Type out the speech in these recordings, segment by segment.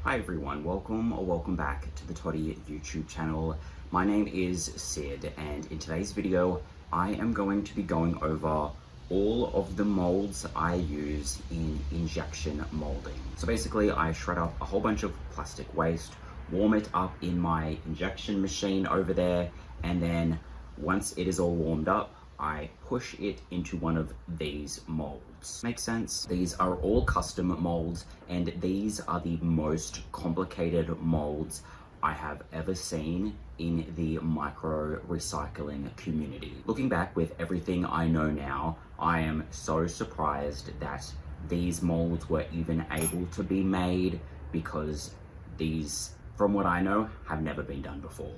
Hi everyone, welcome or welcome back to the TOTI YouTube channel. My name is Sid, and in today's video I am going to be going over all of the molds I use in injection molding. So basically I shred up a whole bunch of plastic waste, warm it up in my injection machine over there, and then once it is all warmed up, I push it into one of these molds. Makes sense? These are all custom molds, and these are the most complicated molds I have ever seen in the micro recycling community. Looking back with everything I know now, I am so surprised that these molds were even able to be made, because these, from what I know, have never been done before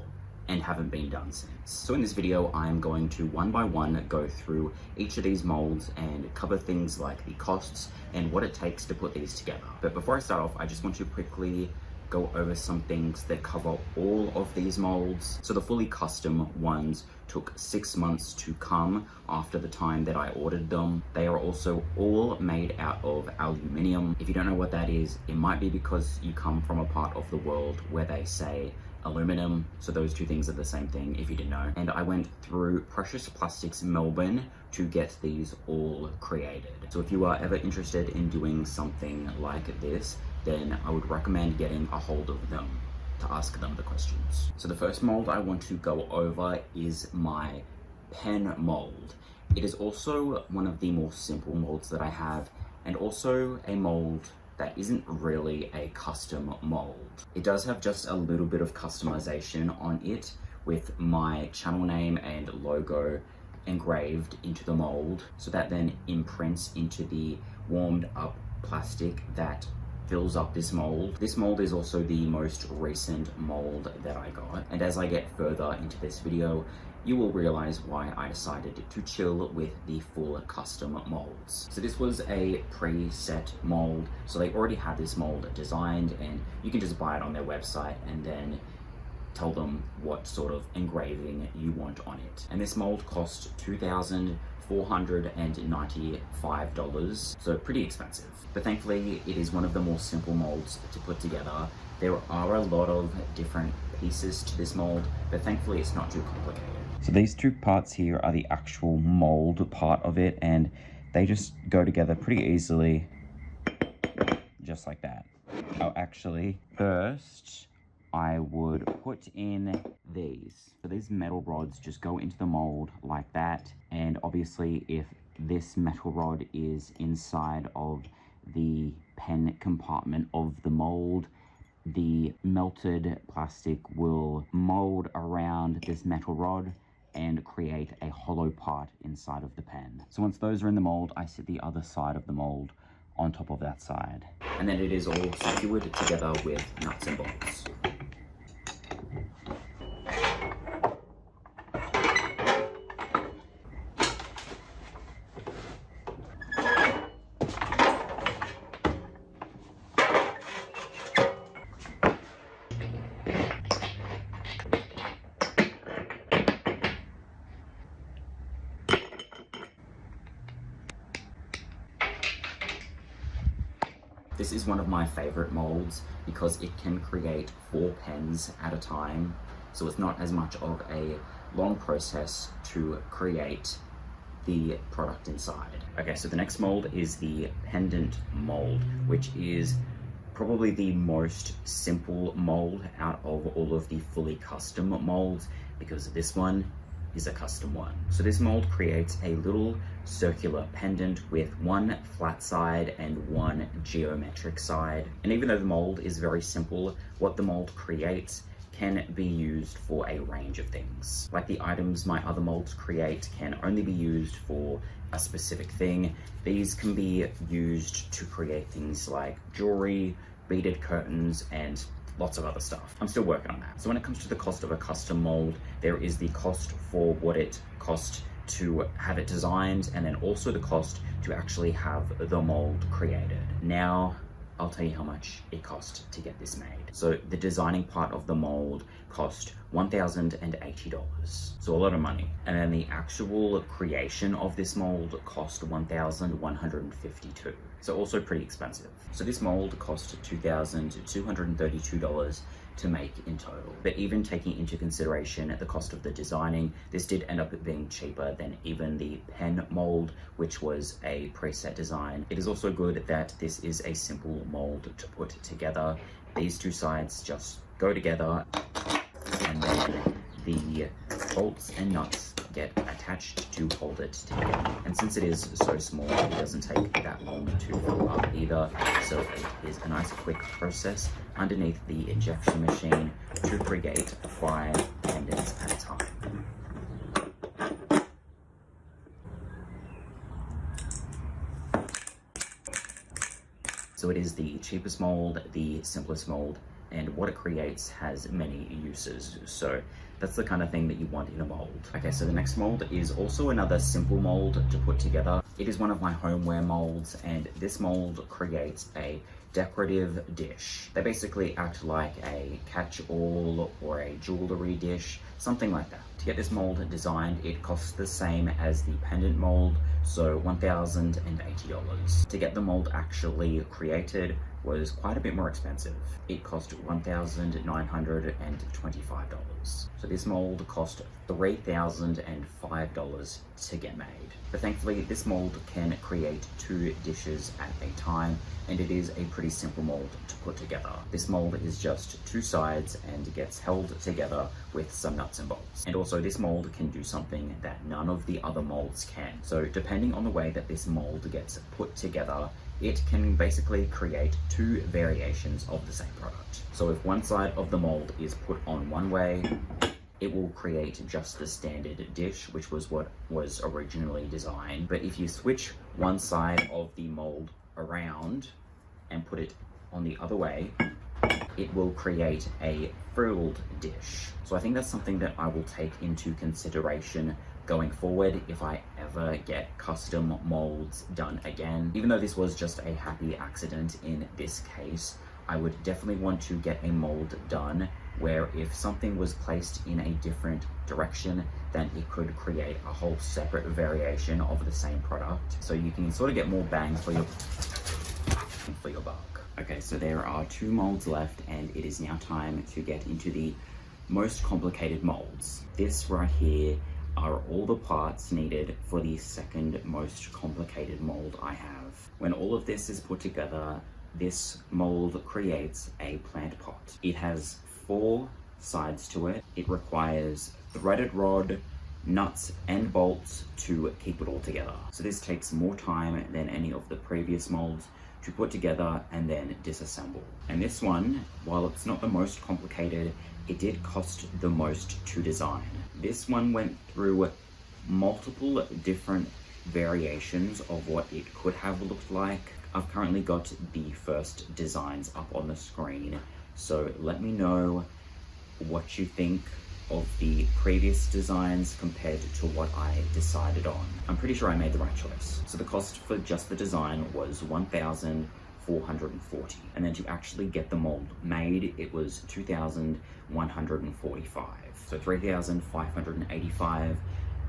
and haven't been done since. So in this video, I'm going to one by one go through each of these molds and cover things like the costs and what it takes to put these together. But before I start off, I just want to quickly go over some things that cover all of these molds. So the fully custom ones took 6 months to come after the time that I ordered them. They are also all made out of aluminium. If you don't know what that is, it might be because you come from a part of the world where they say aluminum, so those two things are the same thing if you didn't know. And I went through Precious Plastics Melbourne to get these all created. So if you are ever interested in doing something like this, then I would recommend getting a hold of them to ask them the questions. So the first mold I want to go over is my pen mold. It is also one of the more simple molds that I have, and also a mold that isn't really a custom mold. It does have just a little bit of customization on it with my channel name and logo engraved into the mold, so that then imprints into the warmed up plastic that fills up this mold. This mold is also the most recent mold that I got, and as I get further into this video, you will realize why I decided to chill with the full custom molds. So this was a preset mold, so they already had this mold designed, and you can just buy it on their website and then tell them what sort of engraving you want on it. And this mold cost $2,495, so pretty expensive. But thankfully, it is one of the more simple molds to put together. There are a lot of different pieces to this mold, but thankfully it's not too complicated. So these two parts here are the actual mold part of it, and they just go together pretty easily, just like that. Oh, actually, first I would put in these. So these metal rods just go into the mold like that, and obviously if this metal rod is inside of the pen compartment of the mold, the melted plastic will mold around this metal rod and create a hollow part inside of the pen. So once those are in the mold, I sit the other side of the mold on top of that side. And then it is all secured together with nuts and bolts. This is one of my favorite molds because it can create 4 pens at a time, so it's not as much of a long process to create the product inside. Okay, so the next mold is the pendant mold, which is probably the most simple mold out of all of the fully custom molds, because this one is a custom one. So this mold creates a little circular pendant with one flat side and one geometric side. And even though the mold is very simple, what the mold creates can be used for a range of things. Like the items my other molds create can only be used for a specific thing. These can be used to create things like jewelry, beaded curtains, and lots of other stuff. I'm still working on that. So when it comes to the cost of a custom mold, there is the cost for what it costs to have it designed, and then also the cost to actually have the mold created. Now, I'll tell you how much it cost to get this made. So the designing part of the mold cost $1,080, so a lot of money. And then the actual creation of this mold cost $1,152. so also pretty expensive. So this mold cost $2,232 to make in total. But even taking into consideration the cost of the designing, this did end up being cheaper than even the pen mold, which was a preset design. It is also good that this is a simple mold to put together. These two sides just go together, and then the bolts and nuts get attached to hold it together. And since it is so small, it doesn't take that long to fill up either. So it is a nice quick process underneath the injection machine to create 5 pendants at a time. So it is the cheapest mold, the simplest mold, and what it creates has many uses. So that's the kind of thing that you want in a mold. Okay, so the next mold is also another simple mold to put together. It is one of my homeware molds, and this mold creates a decorative dish. They basically act like a catch-all or a jewelry dish, something like that. To get this mold designed, it costs the same as the pendant mold, so $1,080. To get the mold actually created was quite a bit more expensive. It cost $1,925. So this mold cost $3,005 to get made. But thankfully, this mold can create 2 dishes at a time, and it is a pretty simple mold to put together. This mold is just 2 sides and gets held together with some nuts and bolts. And also this mold can do something that none of the other molds can. So depending on the way that this mold gets put together, it can basically create 2 variations of the same product. So if one side of the mold is put on one way, it will create just the standard dish, which was what was originally designed. But if you switch one side of the mold around and put it on the other way, it will create a frilled dish. So I think that's something that I will take into consideration going forward if I ever get custom molds done again. Even though this was just a happy accident in this case, I would definitely want to get a mold done where if something was placed in a different direction, then it could create a whole separate variation of the same product. So you can sort of get more bang for your buck. Okay, so there are 2 molds left, and it is now time to get into the most complicated molds. This right here are all the parts needed for the second most complicated mold I have. When all of this is put together, this mold creates a plant pot. It has 4 sides to it. It requires threaded rod, nuts and bolts to keep it all together. So this takes more time than any of the previous molds to put together and then disassemble. And this one, while it's not the most complicated, it did cost the most to design. This one went through multiple different variations of what it could have looked like. I've currently got the first designs up on the screen, so let me know what you think of the previous designs compared to what I decided on. I'm pretty sure I made the right choice. So the cost for just the design was $1,440, and then to actually get the mold made, it was $2,145. So $3,585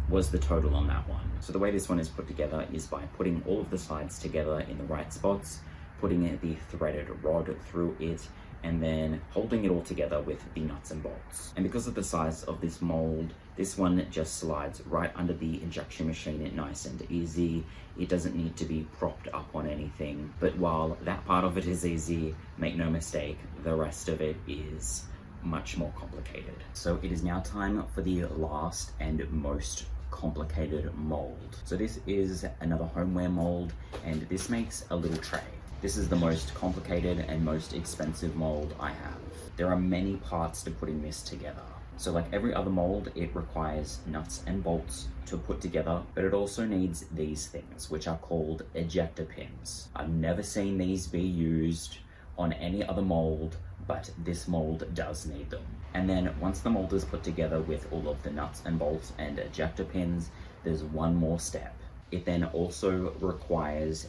was the total on that one. So the way this one is put together is by putting all of the sides together in the right spots, putting the threaded rod through it, and then holding it all together with the nuts and bolts. And because of the size of this mold, this one just slides right under the injection machine nice and easy. It doesn't need to be propped up on anything. But while that part of it is easy, make no mistake, the rest of it is much more complicated. So it is now time for the last and most complicated mold. So this is another homeware mold, and this makes a little tray. This is the most complicated and most expensive mold I have. There are many parts to putting this together. So like every other mold, it requires nuts and bolts to put together, but it also needs these things, which are called ejector pins. I've never seen these be used on any other mold, but this mold does need them. And then once the mold is put together with all of the nuts and bolts and ejector pins, there's one more step. It then also requires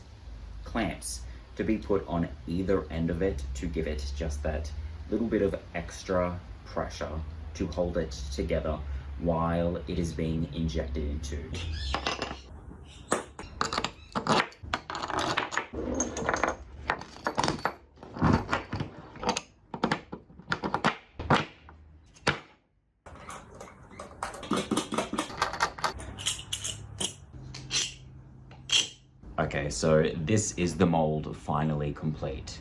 clamps to be put on either end of it to give it just that little bit of extra pressure to hold it together while it is being injected into. Okay, so this is the mold finally complete.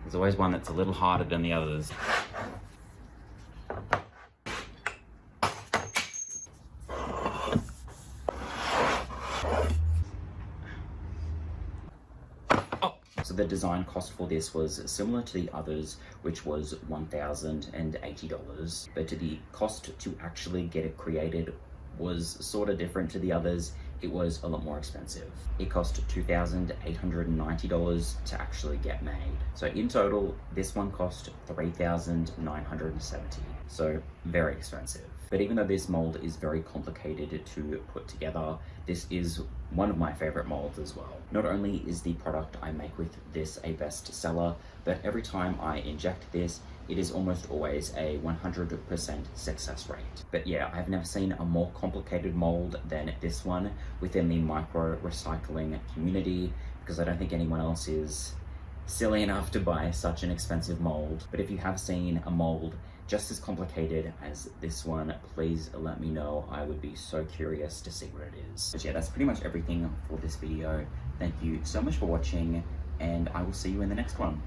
There's always one that's a little harder than the others. So the design cost for this was similar to the others, which was $1,080, but the cost to actually get it created was sort of different to the others. It was a lot more expensive. It cost $2,890 to actually get made. So in total, this one cost $3,970. So very expensive. But even though this mold is very complicated to put together, this is one of my favorite molds as well. Not only is the product I make with this a bestseller, but every time I inject this, it is almost always a 100% success rate. But yeah, I've never seen a more complicated mold than this one within the micro recycling community, because I don't think anyone else is silly enough to buy such an expensive mold. But if you have seen a mold just as complicated as this one, please let me know. I would be so curious to see what it is. But yeah, that's pretty much everything for this video. Thank you so much for watching, and I will see you in the next one.